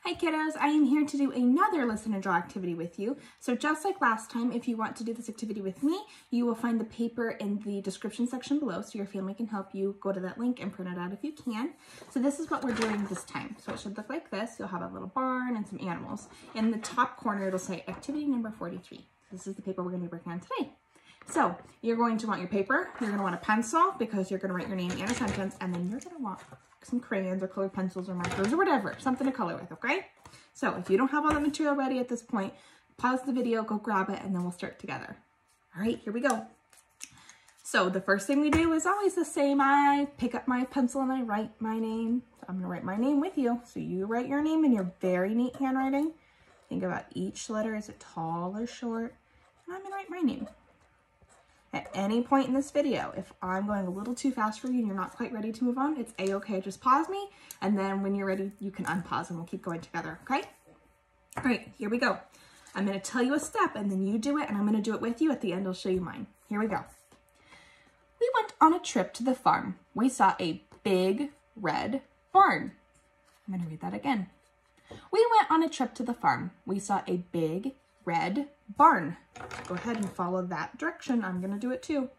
Hi kiddos, I am here to do another listen and draw activity with you. So just like last time, if you want to do this activity with me, you will find the paper in the description section below so your family can help you go to that link and print it out if you can. So this is what we're doing this time. So it should look like this. You'll have a little barn and some animals. In the top corner, it'll say activity number 43. This is the paper we're going to be working on today. So you're going to want your paper, you're going to want a pencil because you're going to write your name and a sentence, and then you're going to want some crayons or colored pencils or markers or whatever, something to color with, okay? So if you don't have all the material ready at this point, pause the video, go grab it, and then we'll start together. All right, here we go. So the first thing we do is always the same. I pick up my pencil and I write my name. So I'm going to write my name with you. So you write your name in your very neat handwriting. Think about each letter. Is it tall or short? And I'm going to write my name. At any point in this video, if I'm going a little too fast for you and you're not quite ready to move on, it's a-okay. Just pause me, and then when you're ready, you can unpause and we'll keep going together, okay? All right, here we go. I'm going to tell you a step, and then you do it, and I'm going to do it with you. At the end, I'll show you mine. Here we go. We went on a trip to the farm. We saw a big red barn. I'm going to read that again. We went on a trip to the farm. We saw a big red barn. Go ahead and follow that direction. I'm going to do it too.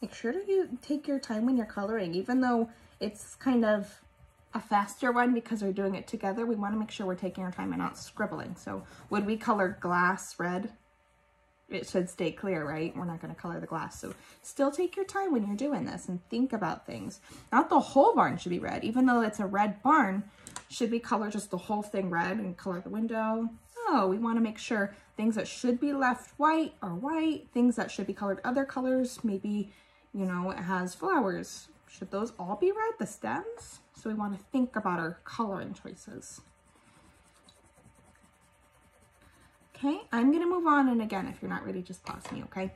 Make sure that you take your time when you're coloring, even though it's kind of a faster one because we're doing it together. We want to make sure we're taking our time and not scribbling. So would we color glass red? It should stay clear, right? We're not going to color the glass. So still take your time when you're doing this and think about things. Not the whole barn should be red. Even though it's a red barn, should we color just the whole thing red and color the window? No, we want to make sure things that should be left white are white. Things that should be colored other colors, maybe, you know, it has flowers. Should those all be red, the stems? So we want to think about our coloring choices. Okay, I'm going to move on, and again, if you're not ready, just pause me, okay?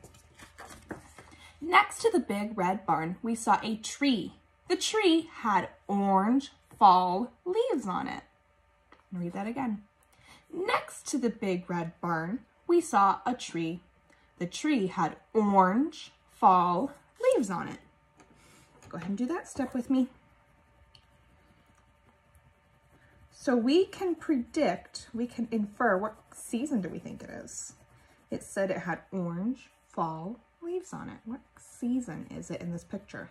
Next to the big red barn, we saw a tree. The tree had orange fall leaves on it. I'll read that again. Next to the big red barn, we saw a tree. The tree had orange fall leaves on it. Go ahead and do that step with me. So we can predict, we can infer, what season do we think it is? It said it had orange fall leaves on it. What season is it in this picture?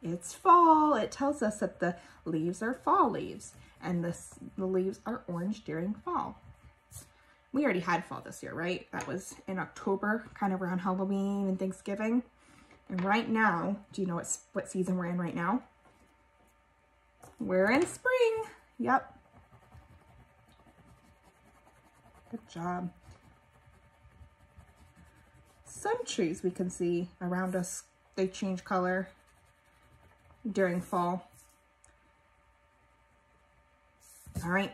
It's fall. It tells us that the leaves are fall leaves, and the leaves are orange during fall. We already had fall this year, right? That was in October, kind of around Halloween and Thanksgiving. And right now, do you know what season we're in right now? We're in spring. Yep. Good job. Some trees we can see around us, they change color during fall. All right.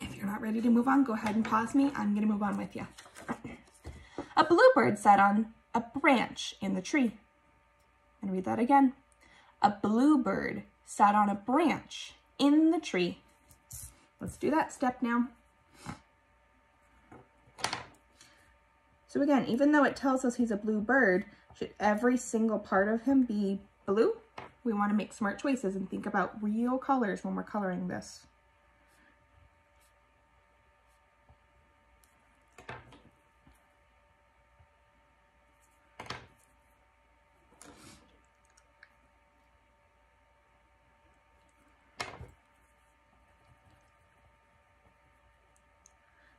If you're not ready to move on, go ahead and pause me. I'm going to move on with you. A bluebird sat on a branch in the tree. I'm going to read that again. A bluebird sat on a branch in the tree. Let's do that step now. So again, even though it tells us he's a blue bird, should every single part of him be blue? We want to make smart choices and think about real colors when we're coloring this.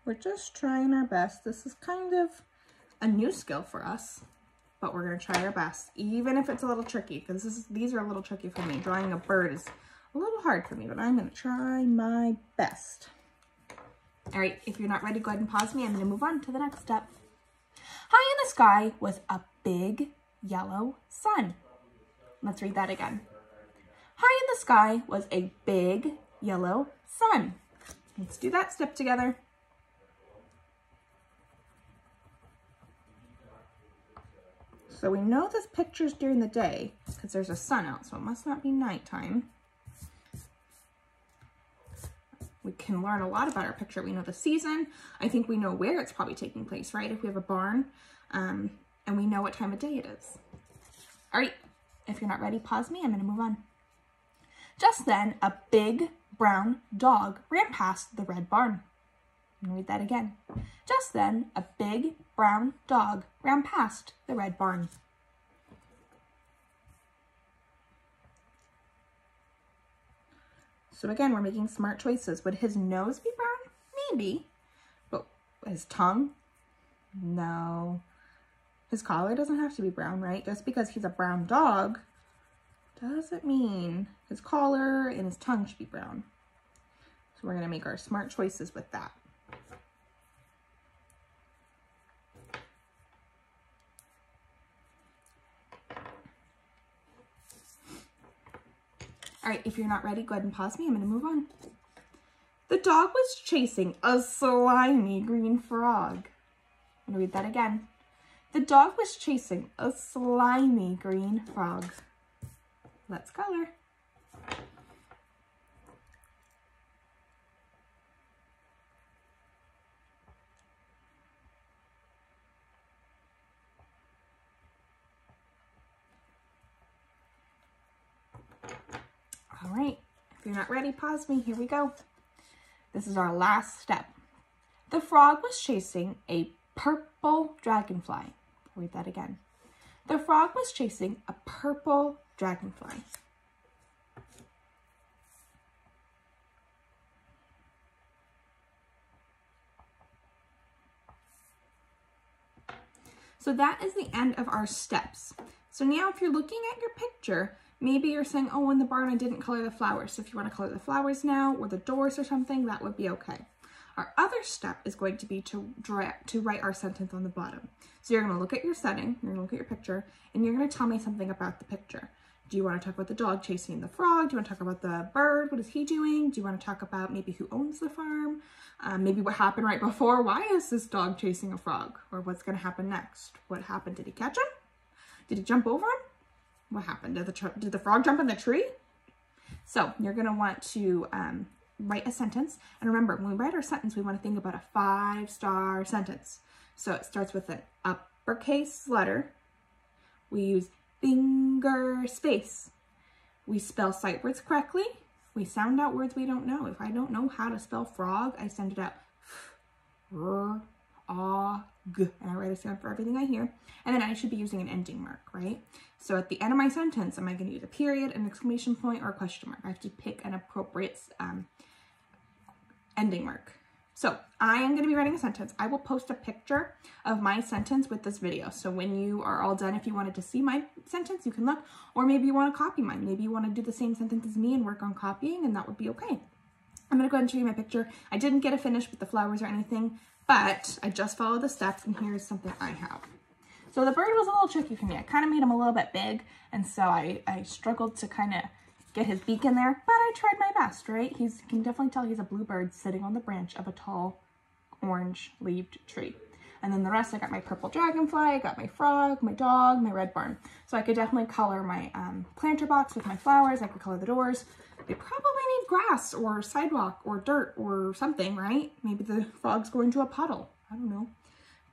We're just trying our best. This is kind of a new skill for us, but we're going to try our best, even if it's a little tricky, because these are a little tricky for me. Drawing a bird is a little hard for me, but I'm going to try my best. All right, if you're not ready, go ahead and pause me. I'm going to move on to the next step. High in the sky was a big yellow sun. Let's read that again. High in the sky was a big yellow sun. Let's do that step together. So we know this picture's during the day because there's a sun out, so it must not be nighttime. We can learn a lot about our picture. We know the season. I think we know where it's probably taking place, right? If we have a barn, and we know what time of day it is. All right, if you're not ready, pause me. I'm gonna move on. Just then, a big brown dog ran past the red barn. I'm gonna read that again. Just then, a big brown dog ran past the red barn. So again, we're making smart choices. Would his nose be brown? Maybe. But his tongue? No. His collar doesn't have to be brown, right? Just because he's a brown dog doesn't mean his collar and his tongue should be brown. So we're going to make our smart choices with that. All right, if you're not ready, go ahead and pause me. I'm going to move on. The dog was chasing a slimy green frog. I'm going to read that again. The dog was chasing a slimy green frog. Let's color. All right, if you're not ready, pause me. Here we go. This is our last step. The frog was chasing a purple dragonfly. I'll read that again. The frog was chasing a purple dragonfly. So that is the end of our steps. So now if you're looking at your picture, maybe you're saying, oh, in the barn I didn't color the flowers. So if you want to color the flowers now or the doors or something, that would be okay. Our other step is going to be to write our sentence on the bottom. So you're going to look at your setting, you're going to look at your picture, and you're going to tell me something about the picture. Do you want to talk about the dog chasing the frog? Do you want to talk about the bird? What is he doing? Do you want to talk about maybe who owns the farm? Maybe what happened right before? Why is this dog chasing a frog? Or what's going to happen next? What happened? Did he catch him? Did he jump over him? What happened? Did the frog jump in the tree? So you're going to want to write a sentence. And remember, when we write our sentence, we want to think about a 5-star sentence. So it starts with an uppercase letter. We use finger space. We spell sight words correctly. We sound out words we don't know. If I don't know how to spell frog, I send it out r, ah, g, and I write a sound for everything I hear. And then I should be using an ending mark, right? So at the end of my sentence, am I going to use a period, an exclamation point, or a question mark? I have to pick an appropriate ending mark. So I am going to be writing a sentence. I will post a picture of my sentence with this video. So when you are all done, if you wanted to see my sentence, you can look, or maybe you want to copy mine. Maybe you want to do the same sentence as me and work on copying, and that would be okay. I'm going to go ahead and show you my picture. I didn't get it finished with the flowers or anything, but I just followed the steps, and here's something I have. So the bird was a little tricky for me. I kind of made him a little bit big, and so I struggled to kind of get his beak in there, but I tried my best, right? You can definitely tell he's a bluebird sitting on the branch of a tall orange-leaved tree. And then the rest, I got my purple dragonfly, I got my frog, my dog, my red barn. So I could definitely color my planter box with my flowers. I could color the doors. They probably need grass or sidewalk or dirt or something, right? Maybe the frog's going to a puddle. I don't know.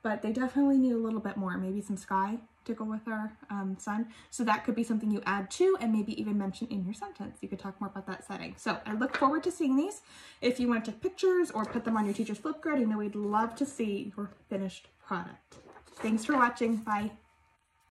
But they definitely need a little bit more, maybe some sky to go with our sun. So that could be something you add to and maybe even mention in your sentence. You could talk more about that setting. So I look forward to seeing these. If you want to take pictures or put them on your teacher's flip grid, I know we'd love to see your finished product. Thanks for watching. Bye.